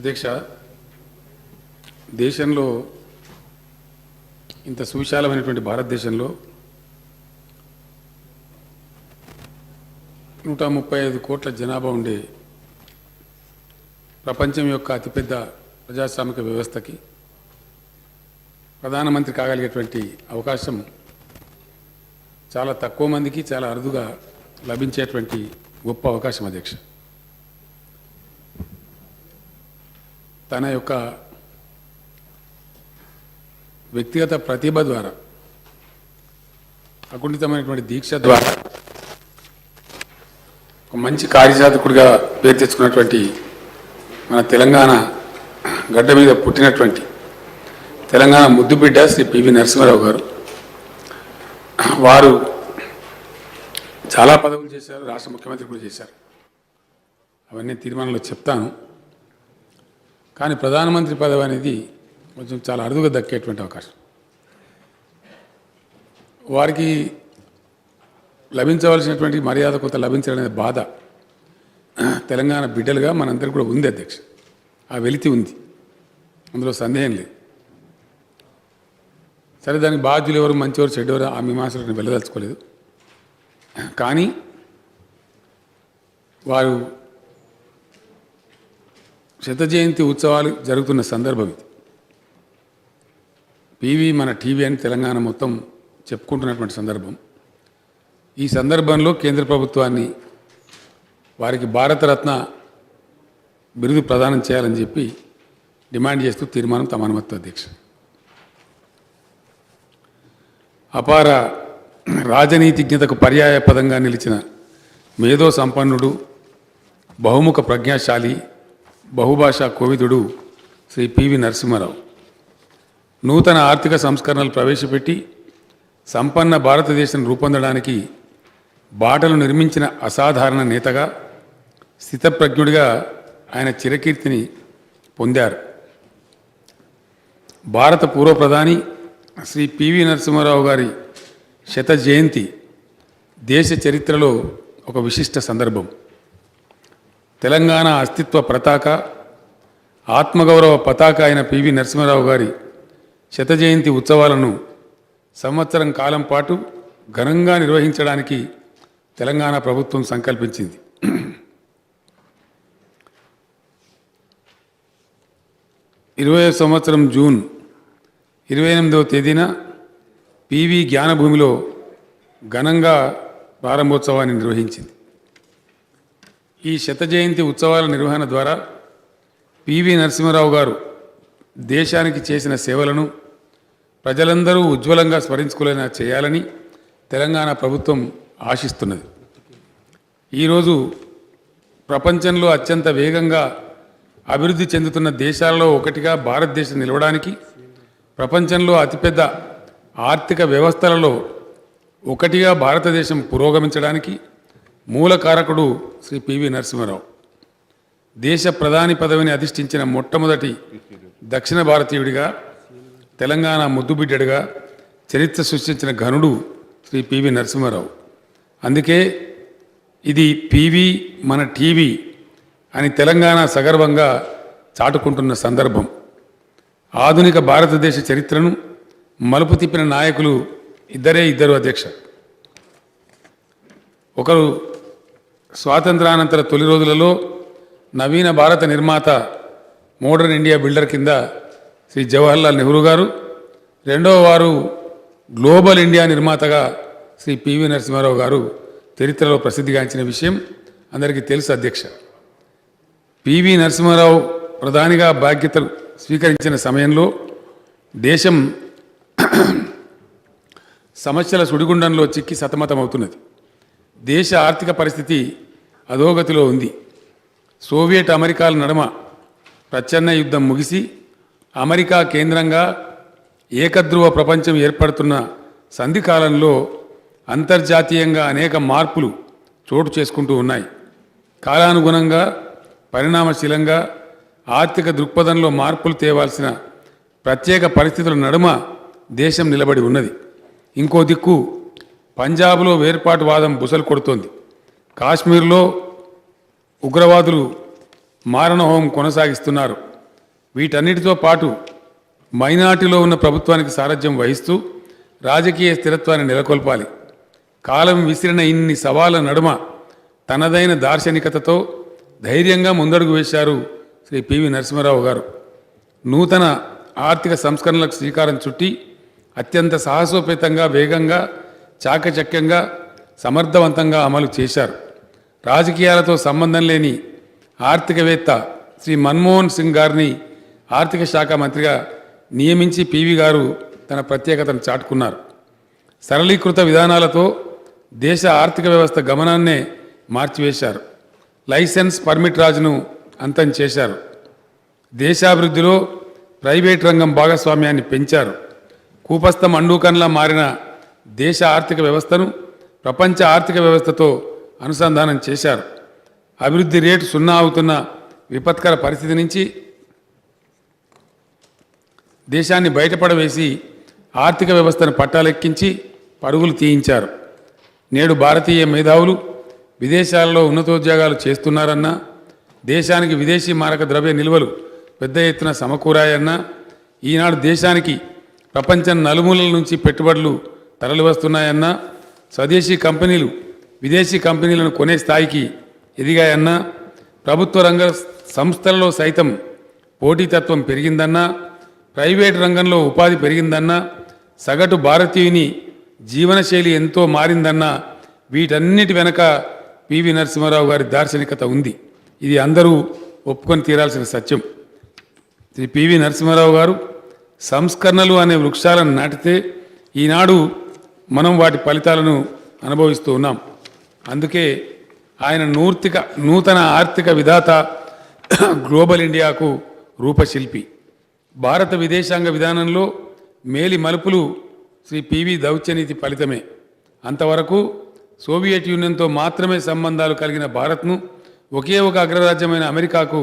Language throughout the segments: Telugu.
అధ్యక్ష, దేశంలో ఇంత సువిశాలమైనటువంటి భారతదేశంలో 135 కోట్ల జనాభా ఉండే ప్రపంచం యొక్క అతిపెద్ద ప్రజాస్వామిక వ్యవస్థకి ప్రధానమంత్రి కాగలిగేటువంటి అవకాశం చాలా తక్కువ మందికి చాలా అరుదుగా లభించేటువంటి గొప్ప అవకాశం అధ్యక్ష. తన యొక్క వ్యక్తిగత ప్రతిభ ద్వారా, అకుంఠితమైనటువంటి దీక్ష ద్వారా ఒక మంచి కార్యసాధకుడిగా పేరు తెచ్చుకున్నటువంటి మన తెలంగాణ గడ్డ మీద పుట్టినటువంటి తెలంగాణ ముద్దుబిడ్డ శ్రీ పివి నరసింహారావు గారు. వారు చాలా పదవులు చేశారు, రాష్ట్ర ముఖ్యమంత్రి కూడా చేశారు. అవన్నీ తీర్మానంలో చెప్తాను. కానీ ప్రధానమంత్రి పదవి అనేది కొంచెం చాలా అరుదుగా దక్కేటువంటి అవకాశం. వారికి లభించవలసినటువంటి మర్యాద కొంత లభించాలనే బాధ తెలంగాణ బిడ్డలుగా మనందరికీ కూడా ఉంది అధ్యక్ష. ఆ వెలితి ఉంది, అందులో సందేహం లేదు. సరే, దానికి బాధ్యులు ఎవరు, మంచివారు, చెడ్డవారు, ఆ మీమాంసలను వెళ్ళదలుచుకోలేదు. కానీ వారు శత జయంతి ఉత్సవాలు జరుగుతున్న సందర్భం ఇది. పివి మన టీవీ అని తెలంగాణ మొత్తం చెప్పుకుంటున్నటువంటి సందర్భం. ఈ సందర్భంలో కేంద్ర ప్రభుత్వాన్ని వారికి భారతరత్న బిరుదు ప్రదానం చేయాలని చెప్పి డిమాండ్ చేస్తూ తీర్మానం తమ అనుమతి అధ్యక్ష. అపార రాజనీతిజ్ఞతకు పర్యాయ పదంగా నిలిచిన మేధో సంపన్నుడు, బహుముఖ ప్రజ్ఞాశాలి, బహుభాషా కోవిదుడు శ్రీ పివి నరసింహారావు నూతన ఆర్థిక సంస్కరణలు ప్రవేశపెట్టి సంపన్న భారతదేశం రూపొందడానికి బాటలు నిర్మించిన అసాధారణ నేతగా, స్థితప్రజ్ఞుడిగా ఆయన చిరకీర్తిని పొందారు. భారత పూర్వ ప్రధాని శ్రీ పివి నరసింహారావు గారి శత జయంతి దేశ చరిత్రలో ఒక విశిష్ట సందర్భం. తెలంగాణ అస్తిత్వ పతాక, ఆత్మగౌరవ పతాక అయిన పివి నరసింహారావు గారి శత జయంతి ఉత్సవాలను సంవత్సరం కాలం పాటు ఘనంగా నిర్వహించడానికి తెలంగాణ ప్రభుత్వం సంకల్పించింది. 20వ సంవత్సరం జూన్ 28వ తేదీన పివి జ్ఞానభూమిలో ఘనంగా ప్రారంభోత్సవాన్ని నిర్వహించింది. ఈ శత జయంతి ఉత్సవాల నిర్వహణ ద్వారా పివి నరసింహారావు గారు దేశానికి చేసిన సేవలను ప్రజలందరూ ఉజ్వలంగా స్మరించుకునేలా చేయాలని తెలంగాణ ప్రభుత్వం ఆశిస్తున్నది. ఈరోజు ప్రపంచంలో అత్యంత వేగంగా అభివృద్ధి చెందుతున్న దేశాలలో ఒకటిగా భారతదేశం నిలవడానికి, ప్రపంచంలో అతిపెద్ద ఆర్థిక వ్యవస్థలలో ఒకటిగా భారతదేశం పురోగమించడానికి మూల కారకుడు శ్రీ పివి నరసింహారావు. దేశ ప్రధాని పదవిని అధిష్ఠించిన మొట్టమొదటి దక్షిణ భారతీయుడిగా, తెలంగాణ ముద్దుబిడ్డడిగా చరిత్ర సృష్టించిన ఘనుడు శ్రీ పివి నరసింహారావు. అందుకే ఇది పివి మన టీవీ అని తెలంగాణ సగర్వంగా చాటుకుంటున్న సందర్భం. ఆధునిక భారతదేశ చరిత్రను మలుపు తిప్పిన నాయకులు ఇద్దరు అధ్యక్ష. ఒకరు స్వాతంత్రానంతర తొలి రోజులలో నవీన భారత నిర్మాత, మోడర్న్ ఇండియా బిల్డర్ కింద శ్రీ జవహర్లాల్ నెహ్రూ గారు. రెండవ వారు గ్లోబల్ ఇండియా నిర్మాతగా శ్రీ పివి నరసింహారావు గారు చరిత్రలో ప్రసిద్ధిగాంచిన విషయం అందరికీ తెలుసు అధ్యక్ష. పివి నరసింహారావు ప్రధానిగా బాధ్యతలు స్వీకరించిన సమయంలో దేశం సమస్యల సుడిగుండంలో చిక్కి సతమతమవుతున్నది. దేశ ఆర్థిక పరిస్థితి అధోగతిలో ఉంది. సోవియట్ అమెరికాల నడుమ ప్రచ్ఛన్న యుద్ధం ముగిసి అమెరికా కేంద్రంగా ఏకధ్రువ ప్రపంచం ఏర్పడుతున్న సంధికాలంలో అంతర్జాతీయంగా అనేక మార్పులు చోటు చేసుకుంటూ ఉన్నాయి. కాలానుగుణంగా, పరిణామశీలంగా ఆర్థిక దృక్పథంలో మార్పులు తేవాల్సిన ప్రత్యేక పరిస్థితుల నడుమ దేశం నిలబడి ఉన్నది. ఇంకో దిక్కు పంజాబ్లో వేర్పాటువాదం బుసలు కొడుతోంది. కాశ్మీర్లో ఉగ్రవాదులు మారణహోమం కొనసాగిస్తున్నారు. వీటన్నిటితో పాటు మైనార్టీలో ఉన్న ప్రభుత్వానికి సారథ్యం వహిస్తూ రాజకీయ స్థిరత్వాన్ని నెలకొల్పాలి. కాలం విసిరిన ఇన్ని సవాళ్ల నడుమ తనదైన దార్శనికతతో ధైర్యంగా ముందడుగు వేశారు శ్రీ పివి నరసింహారావు గారు. నూతన ఆర్థిక సంస్కరణలకు శ్రీకారం చుట్టి అత్యంత సాహసోపేతంగా, వేగంగా, చాకచక్యంగా, సమర్థవంతంగా అమలు చేశారు. రాజకీయాలతో సంబంధం లేని ఆర్థికవేత్త శ్రీ మన్మోహన్ సింగ్ గారిని ఆర్థిక శాఖ మంత్రిగా నియమించి పివి గారు తన ప్రత్యేకతను చాటుకున్నారు. సరళీకృత విధానాలతో దేశ ఆర్థిక వ్యవస్థ గమనాన్నే మార్చివేశారు. లైసెన్స్ పర్మిట్ రాజును అంతం చేశారు. దేశాభివృద్ధిలో ప్రైవేట్ రంగం భాగస్వామ్యాన్ని పెంచారు. కూపస్థ మండూకంలా మారిన దేశ ఆర్థిక వ్యవస్థను ప్రపంచ ఆర్థిక వ్యవస్థతో అనుసంధానం చేశారు. అభివృద్ధి రేటు 0 అవుతున్న విపత్కర పరిస్థితి నుంచి దేశాన్ని బయటపడవేసి ఆర్థిక వ్యవస్థను పట్టాలెక్కించి పరుగులు తీయించారు. నేడు భారతీయ మేధావులు విదేశాలలో ఉన్నతోద్యోగాలు చేస్తున్నారన్నా, దేశానికి విదేశీ మారక ద్రవ్య నిల్వలు పెద్ద ఎత్తున సమకూరాయన్నా, ఈనాడు దేశానికి ప్రపంచం నలుమూలల నుంచి పెట్టుబడులు తరలివస్తున్నాయన్నా, స్వదేశీ కంపెనీలు విదేశీ కంపెనీలను కొనే స్థాయికి ఎదిగాయన్నా, ప్రభుత్వ రంగ సంస్థలలో సైతం పోటీతత్వం పెరిగిందన్నా, ప్రైవేటు రంగంలో ఉపాధి పెరిగిందన్నా, సగటు భారతీయుని జీవనశైలి ఎంతో మారిందన్నా, వీటన్నిటి వెనక పివి నరసింహారావు గారి దార్శనికత ఉంది. ఇది అందరూ ఒప్పుకొని తీరాల్సిన సత్యం. శ్రీ పివి నరసింహారావు గారు సంస్కరణలు అనే వృక్షాలను నాటితే ఈనాడు మనం వాటి ఫలితాలను అనుభవిస్తూ ఉన్నాం. అందుకే ఆయన నూతన ఆర్థిక విధాత, గ్లోబల్ ఇండియాకు రూపశిల్పి. భారత విదేశాంగ విధానంలో మేలి మలుపులు శ్రీ పివి దౌత్యనీతి ఫలితమే. అంతవరకు సోవియట్ యూనియన్తో మాత్రమే సంబంధాలు కలిగిన భారత్ను ఒకే ఒక అగ్రరాజ్యమైన అమెరికాకు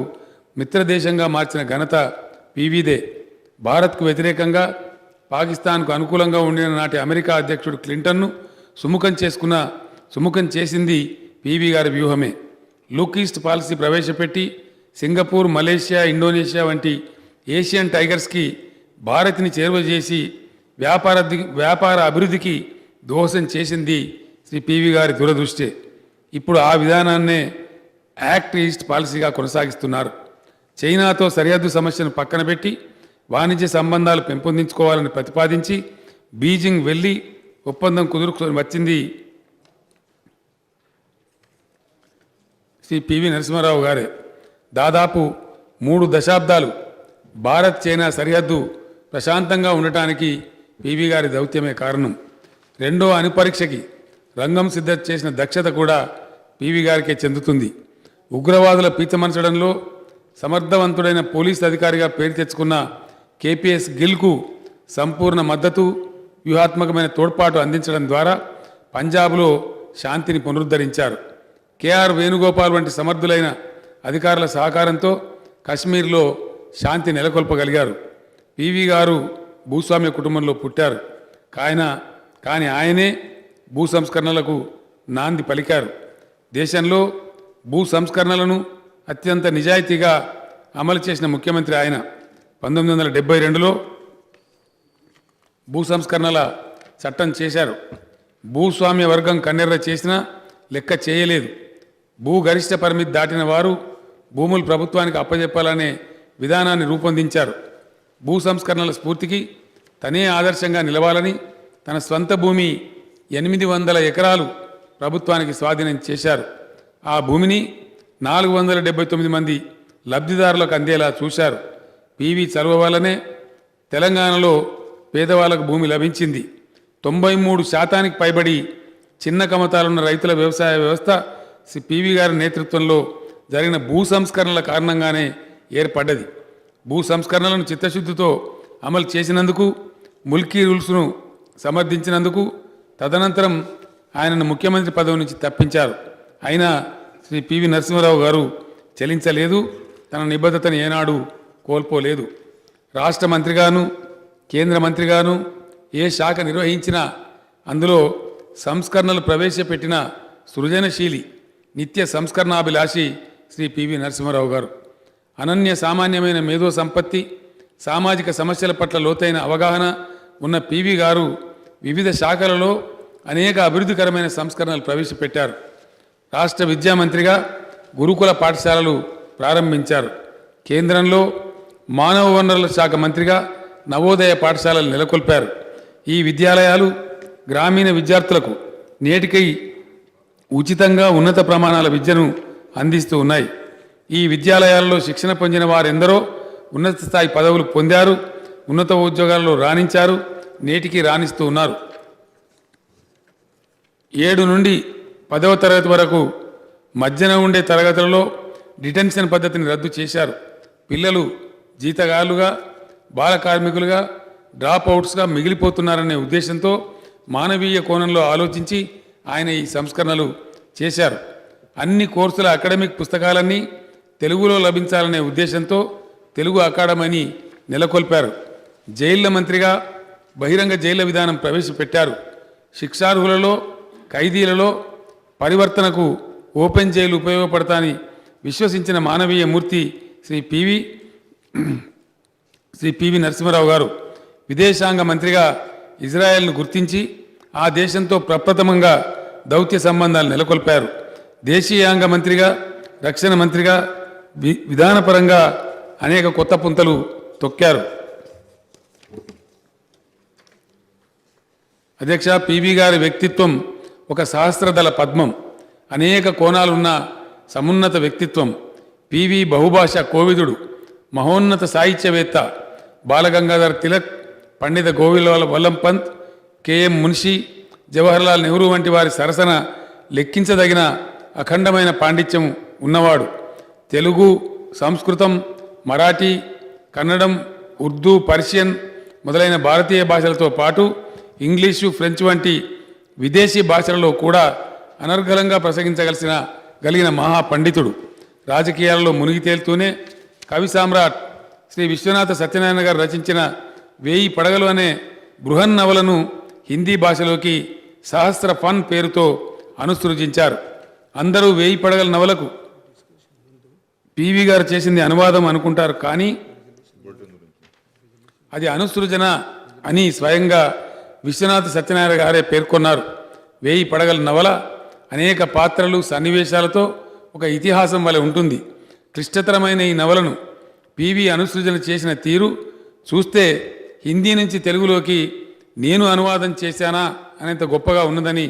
మిత్రదేశంగా మార్చిన ఘనత పివిదే. భారత్కు వ్యతిరేకంగా పాకిస్తాన్కు అనుకూలంగా ఉండిన నాటి అమెరికా అధ్యక్షుడు క్లింటన్ను సుముఖం చేసింది పివి గారి వ్యూహమే. లుక్ ఈస్ట్ పాలసీ ప్రవేశపెట్టి సింగపూర్, మలేషియా, ఇండోనేషియా వంటి ఏషియన్ టైగర్స్కి భారత్ని చేరువ చేసి వ్యాపార అభివృద్ధికి దోహదం చేసింది శ్రీ పివి గారి దూరదృష్టి. ఇప్పుడు ఆ విధానాన్నే యాక్ట్ ఈస్ట్ పాలసీగా కొనసాగిస్తున్నారు. చైనాతో సరిహద్దు సమస్యను పక్కన పెట్టి వాణిజ్య సంబంధాలు పెంపొందించుకోవాలని ప్రతిపాదించి బీజింగ్ వెళ్ళి ఒప్పందం కుదుర్చుకొని వచ్చింది శ్రీ పివి నరసింహారావు గారే. దాదాపు 3 దశాబ్దాలు భారత్ చైనా సరిహద్దు ప్రశాంతంగా ఉండటానికి పివి గారి దౌత్యమే కారణం. రెండో అణుపరీక్షకి రంగం సిద్ధం చేసిన దక్షత కూడా పివి గారికే చెందుతుంది. ఉగ్రవాదుల పీచమర్చడంలో సమర్థవంతుడైన పోలీస్ అధికారిగా పేరు తెచ్చుకున్న కేపీఎస్ గిల్కు సంపూర్ణ మద్దతు, వ్యూహాత్మకమైన తోడ్పాటు అందించడం ద్వారా పంజాబ్లో శాంతిని పునరుద్ధరించారు. కేఆర్ వేణుగోపాల్ వంటి సమర్థులైన అధికారుల సహకారంతో కశ్మీర్లో శాంతి నెలకొల్పగలిగారు. పివి గారు భూస్వామ్య కుటుంబంలో పుట్టారు. కానీ ఆయనే భూ సంస్కరణలకు నాంది పలికారు. దేశంలో భూ సంస్కరణలను అత్యంత నిజాయితీగా అమలు చేసిన ముఖ్యమంత్రి ఆయన. 1972లో భూ సంస్కరణల చట్టం చేశారు. భూస్వామ్య వర్గం కన్నెర్ర చేసినా లెక్క చేయలేదు. భూ గరిష్ట పరిమితి దాటిన వారు భూములు ప్రభుత్వానికి అప్పజెప్పాలనే విధానాన్ని రూపొందించారు. భూ సంస్కరణల స్ఫూర్తికి తనే ఆదర్శంగా నిలవాలని తన స్వంత భూమి 800 ఎకరాలు ప్రభుత్వానికి స్వాధీనం చేశారు. ఆ భూమిని 479 మంది లబ్ధిదారులకు అందేలా చూశారు. పివి చలువ వల్లనే తెలంగాణలో పేదవాళ్లకు భూమి లభించింది. 93% పైబడి చిన్న కమతాలున్న రైతుల వ్యవసాయ వ్యవస్థ పివి గారి నేతృత్వంలో జరిగిన భూ సంస్కరణల కారణంగానే ఏర్పడ్డది. భూ సంస్కరణలను చిత్తశుద్ధితో అమలు చేసినందుకు, ముల్కీ రూల్స్ను సమర్థించినందుకు తదనంతరం ఆయనను ముఖ్యమంత్రి పదవి నుంచి తప్పించారు. అయినా శ్రీ పివి నరసింహారావు గారు చలించలేదు. తన నిబద్ధతను ఏనాడు కోల్పోలేదు. రాష్ట్ర మంత్రిగాను, కేంద్ర మంత్రిగాను ఏ శాఖ నిర్వహించినా అందులో సంస్కరణలు ప్రవేశపెట్టిన సృజనశీలి, నిత్య సంస్కరణాభిలాషి శ్రీ పివి నరసింహారావు గారు. అనన్య సామాన్యమైన మేధో సంపత్తి, సామాజిక సమస్యల పట్ల లోతైన అవగాహన ఉన్న పివి గారు వివిధ శాఖలలో అనేక అభివృద్ధికరమైన సంస్కరణలు ప్రవేశపెట్టారు. రాష్ట్ర విద్యామంత్రిగా గురుకుల పాఠశాలలు ప్రారంభించారు. కేంద్రంలో మానవ వనరుల శాఖ మంత్రిగా నవోదయ పాఠశాలలు నెలకొల్పారు. ఈ విద్యాలయాలు గ్రామీణ విద్యార్థులకు నేటికై ఉచితంగా ఉన్నత ప్రమాణాల విద్యను అందిస్తూ ఉన్నాయి. ఈ విద్యాలయాల్లో శిక్షణ పొందిన వారెందరో ఉన్నత స్థాయి పదవులు పొందారు, ఉన్నత ఉద్యోగాల్లో రాణించారు, నేటికి రాణిస్తూ ఉన్నారు. 7 నుండి 10వ తరగతి వరకు మధ్యన ఉండే తరగతులలో డిటెన్షన్ పద్ధతిని రద్దు చేశారు. పిల్లలు జీతగాళ్లుగా, బాల కార్మికులుగా, డ్రాప్ అవుట్స్గా మిగిలిపోతున్నారనే ఉద్దేశంతో మానవీయ కోణంలో ఆలోచించి ఆయన ఈ సంస్కరణలు చేశారు. అన్ని కోర్సుల అకాడమిక్ పుస్తకాలన్నీ తెలుగులో లభించాలనే ఉద్దేశంతో తెలుగు అకాడమీని నెలకొల్పారు. జైళ్ల మంత్రిగా బహిరంగ జైళ్ల విధానం ప్రవేశపెట్టారు. శిక్షార్హులలో, ఖైదీలలో పరివర్తనకు ఓపెన్ జైలు ఉపయోగపడతాని విశ్వసించిన మానవీయ మూర్తి శ్రీ పివి నరసింహారావు గారు. విదేశాంగ మంత్రిగా ఇజ్రాయెల్ను గుర్తించి ఆ దేశంతో ప్రప్రథమంగా దౌత్య సంబంధాలు నెలకొల్పారు. దేశీయాంగ మంత్రిగా, రక్షణ మంత్రిగా విధానపరంగా అనేక కొత్త పుంతలు తొక్కారు. అధ్యక్ష, పివి గారి వ్యక్తిత్వం ఒక సహస్రదళ పద్మం. అనేక కోణాలున్న సమున్నత వ్యక్తిత్వం. పివి బహుభాషా కోవిదుడు, మహోన్నత సాహిత్యవేత్త. బాలగంగాధర్ తిలక్, పండిత గోవింద వల్లం పంత్, కెఎం మున్షి, జవహర్లాల్ నెహ్రూ వంటి వారి సరసన లెక్కించదగిన అఖండమైన పాండిత్యం ఉన్నవాడు. తెలుగు, సంస్కృతం, మరాఠీ, కన్నడం, ఉర్దూ, పర్షియన్ మొదలైన భారతీయ భాషలతో పాటు ఇంగ్లీషు, ఫ్రెంచ్ వంటి విదేశీ భాషలలో కూడా అనర్గళంగా ప్రసంగించగలిగిన మహాపండితుడు. రాజకీయాలలో మునిగి తేలుతూనే కవి సామ్రాట్ శ్రీ విశ్వనాథ సత్యనారాయణ గారు రచించిన 1000 పడగలు అనే బృహన్నవలను హిందీ భాషలోకి సహస్ర ఫన్ పేరుతో అనుసృజించారు. అందరూ 1000 పడగల నవలకు పివి గారు చేసింది అనువాదం అనుకుంటారు, కానీ అది అనుసృజన అని స్వయంగా విశ్వనాథ సత్యనారాయణ గారే పేర్కొన్నారు. 1000 పడగల నవల అనేక పాత్రలు, సన్నివేశాలతో ఒక ఇతిహాసం వలె ఉంటుంది. క్లిష్టతరమైన ఈ నవలను పివి అనుసృజన చేసిన తీరు చూస్తే హిందీ నుంచి తెలుగులోకి నేను అనువాదం చేశానా అనేంత గొప్పగా ఉన్నదని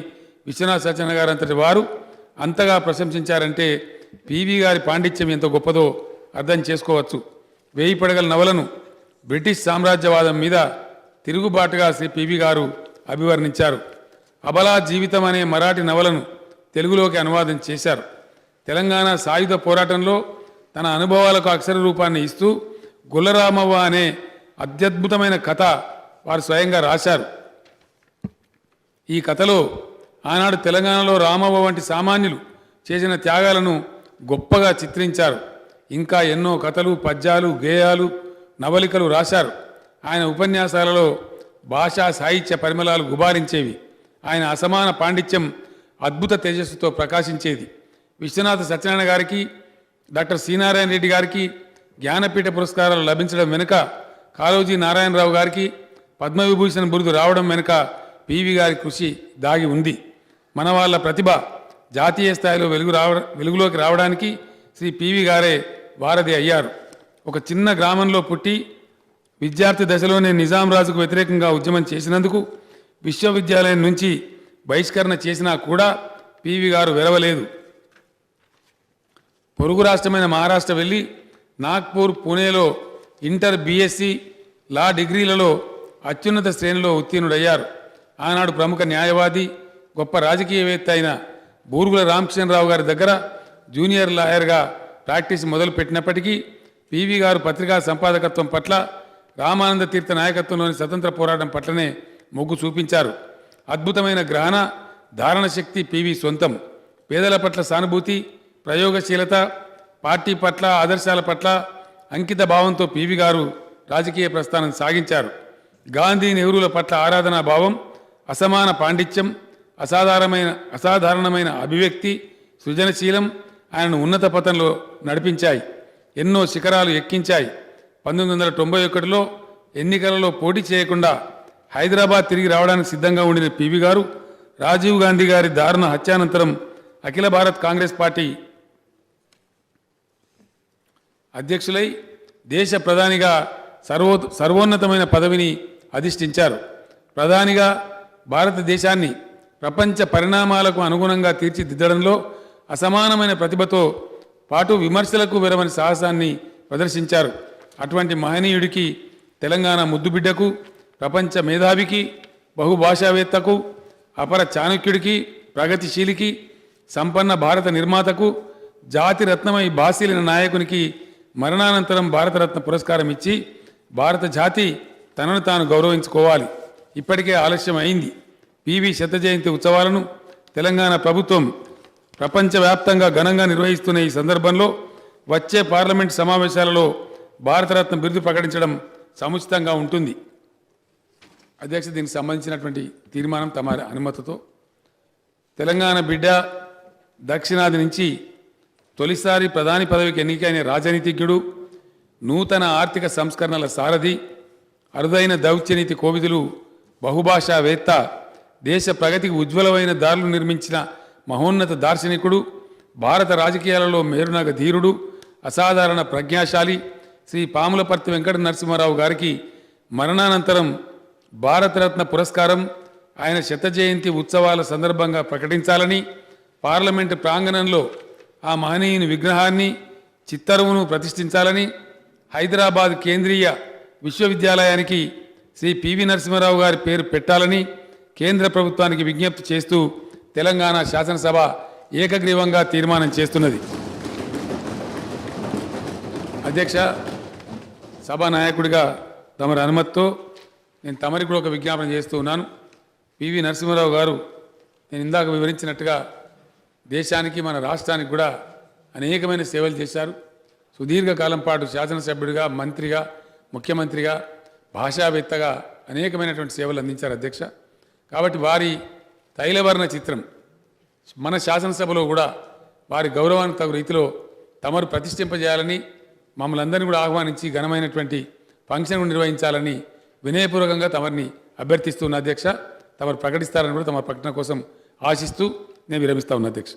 విశ్వనాథ సత్యనారాయణ గారు అంతటి వారు అంతగా ప్రశంసించారంటే పివి గారి పాండిత్యం ఎంత గొప్పదో అర్థం చేసుకోవచ్చు. 1000 పడగల నవలను బ్రిటిష్ సామ్రాజ్యవాదం మీద తిరుగుబాటుగా శ్రీ పివి గారు అభివర్ణించారు. అబలా జీవితం అనే మరాఠీ నవలను తెలుగులోకి అనువాదం చేశారు. తెలంగాణ సాయుధ పోరాటంలో తన అనుభవాలకు అక్షర రూపాన్ని ఇస్తూ గుల్లరామవ్వ అనే అత్యద్భుతమైన కథ వారు స్వయంగా రాశారు. ఈ కథలో ఆనాడు తెలంగాణలో రామవ్వ వంటి సామాన్యులు చేసిన త్యాగాలను గొప్పగా చిత్రించారు. ఇంకా ఎన్నో కథలు, పద్యాలు, గేయాలు, నవలికలు రాశారు. ఆయన ఉపన్యాసాలలో భాషా సాహిత్య పరిమళాలు గుబారించేవి. ఆయన అసమాన పాండిత్యం అద్భుత తేజస్సుతో ప్రకాశించేది. విశ్వనాథ సత్యనారాయణ గారికి, డాక్టర్ సి నారాయణ రెడ్డి గారికి జ్ఞానపీఠ పురస్కారాలు లభించడం వెనుక, కాళోజీ నారాయణరావు గారికి పద్మవిభూషణ్ బిరుదు రావడం వెనుక పివి గారి కృషి దాగి ఉంది. మన వాళ్ళ ప్రతిభ జాతీయ స్థాయిలో వెలుగులోకి రావడానికి శ్రీ పివి గారే వారధి అయ్యారు. ఒక చిన్న గ్రామంలో పుట్టి విద్యార్థి దశలోనే నిజాం రాజుకు వ్యతిరేకంగా ఉద్యమం చేసినందుకు విశ్వవిద్యాలయం నుంచి బహిష్కరణ చేసినా కూడా పివి గారు వెరవలేదు. పొరుగు రాష్ట్రమైన మహారాష్ట్ర వెళ్ళి నాగ్పూర్, పూణేలో ఇంటర్, బిఎస్సి, లా డిగ్రీలలో అత్యున్నత శ్రేణిలో ఉత్తీర్ణుడయ్యారు. ఆనాడు ప్రముఖ న్యాయవాది, గొప్ప రాజకీయవేత్త అయిన బూరుగుల రామకృష్ణరావు గారి దగ్గర జూనియర్ లాయర్గా ప్రాక్టీస్ మొదలుపెట్టినప్పటికీ పివి గారు పత్రికా సంపాదకత్వం పట్ల, రామానంద తీర్థ నాయకత్వంలోని స్వతంత్ర పోరాటం పట్లనే మొగ్గు చూపించారు. అద్భుతమైన గ్రహణ ధారణ శక్తి పివి సొంతం. పేదల పట్ల సానుభూతి, ప్రయోగశీలత, పార్టీ పట్ల, ఆదర్శాల పట్ల అంకిత భావంతో పివి గారు రాజకీయ ప్రస్థానం సాగించారు. గాంధీ, నెహ్రూల పట్ల ఆరాధనా భావం, అసమాన పాండిత్యం, అసాధారణమైన అభివ్యక్తి, సృజనశీలం ఆయనను ఉన్నత పథంలో నడిపించాయి. ఎన్నో శిఖరాలు ఎక్కించాయి. 1991లో ఎన్నికలలో పోటీ చేయకుండా హైదరాబాద్ తిరిగి రావడానికి సిద్ధంగా ఉండిన పివి గారు రాజీవ్ గాంధీ గారి దారుణ హత్యానంతరం అఖిల భారత్ కాంగ్రెస్ పార్టీ అధ్యక్షులై దేశ ప్రధానిగా సర్వోన్నతమైన పదవిని అధిష్ఠించారు. ప్రధానిగా భారతదేశాన్ని ప్రపంచ పరిణామాలకు అనుగుణంగా తీర్చిదిద్దడంలో అసమానమైన ప్రతిభతో పాటు విమర్శలకు వెరవని సాహసాన్ని ప్రదర్శించారు. అటువంటి మహనీయుడికి, తెలంగాణ ముద్దుబిడ్డకు, ప్రపంచ మేధావికి, బహుభాషావేత్తకు, అపర చాణక్యుడికి, ప్రగతిశీలికి, సంపన్న భారత నిర్మాతకు, జాతి రత్నమై బాసిలిన నాయకునికి మరణానంతరం భారతరత్న పురస్కారం ఇచ్చి భారత జాతి తనను తాను గౌరవించుకోవాలి. ఇప్పటికే ఆలస్యం అయింది. పివి శత జయంతి ఉత్సవాలను తెలంగాణ ప్రభుత్వం ప్రపంచవ్యాప్తంగా ఘనంగా నిర్వహిస్తున్న ఈ సందర్భంలో వచ్చే పార్లమెంట్ సమావేశాలలో భారతరత్న బిరుదు ప్రకటించడం సముచితంగా ఉంటుంది. అధ్యక్ష, దీనికి సంబంధించినటువంటి తీర్మానం తమ అనుమతితో తెలంగాణ బిడ్డ, దక్షిణాది నుంచి తొలిసారి ప్రధాని పదవికి ఎన్నికైన రాజనీతిజ్ఞుడు, నూతన ఆర్థిక సంస్కరణల సారథి, అరుదైన దౌత్యనీతి కోవిదులు, బహుభాషావేత్త, దేశ ప్రగతికి ఉజ్వలమైన దారులు నిర్మించిన మహోన్నత దార్శనికుడు, భారత రాజకీయాలలో మేరునగ ధీరుడు, అసాధారణ ప్రజ్ఞాశాలి శ్రీ పాములపర్తి వెంకట నరసింహారావు గారికి మరణానంతరం భారతరత్న పురస్కారం ఆయన శత జయంతి ఉత్సవాల సందర్భంగా ప్రకటించాలని, పార్లమెంటు ప్రాంగణంలో ఆ మహనీయుని విగ్రహాన్ని, చిత్తరువును ప్రతిష్ఠించాలని, హైదరాబాద్ కేంద్రీయ విశ్వవిద్యాలయానికి శ్రీ పివి నరసింహారావు గారి పేరు పెట్టాలని కేంద్ర ప్రభుత్వానికి విజ్ఞప్తి చేస్తూ తెలంగాణ శాసనసభ ఏకగ్రీవంగా తీర్మానం చేస్తున్నది. అధ్యక్ష, సభా నాయకుడిగా తమరి అనుమతితో నేను తమరికి కూడా ఒక విజ్ఞాపన చేస్తూ ఉన్నాను. పివి నరసింహారావు గారు నేను ఇందాక వివరించినట్టుగా దేశానికి, మన రాష్ట్రానికి కూడా అనేకమైన సేవలు చేశారు. సుదీర్ఘకాలం పాటు శాసనసభ్యుడిగా, మంత్రిగా, ముఖ్యమంత్రిగా, భాషావేత్తగా అనేకమైనటువంటి సేవలు అందించారు అధ్యక్ష. కాబట్టి వారి తైలవర్ణ చిత్రం మన శాసనసభలో కూడా వారి గౌరవానికి తగు రీతిలో తమరు ప్రతిష్ఠింపజేయాలని, మమ్మల్ని అందరినీ కూడా ఆహ్వానించి ఘనమైనటువంటి ఫంక్షన్ నిర్వహించాలని వినయపూర్వకంగా తమరిని అభ్యర్థిస్తున్న అధ్యక్ష. తమరు ప్రకటిస్తారని కూడా తమ ప్రకటన కోసం ఆశిస్తూ నేను విరమిస్తా ఉన్నా అధ్యక్ష.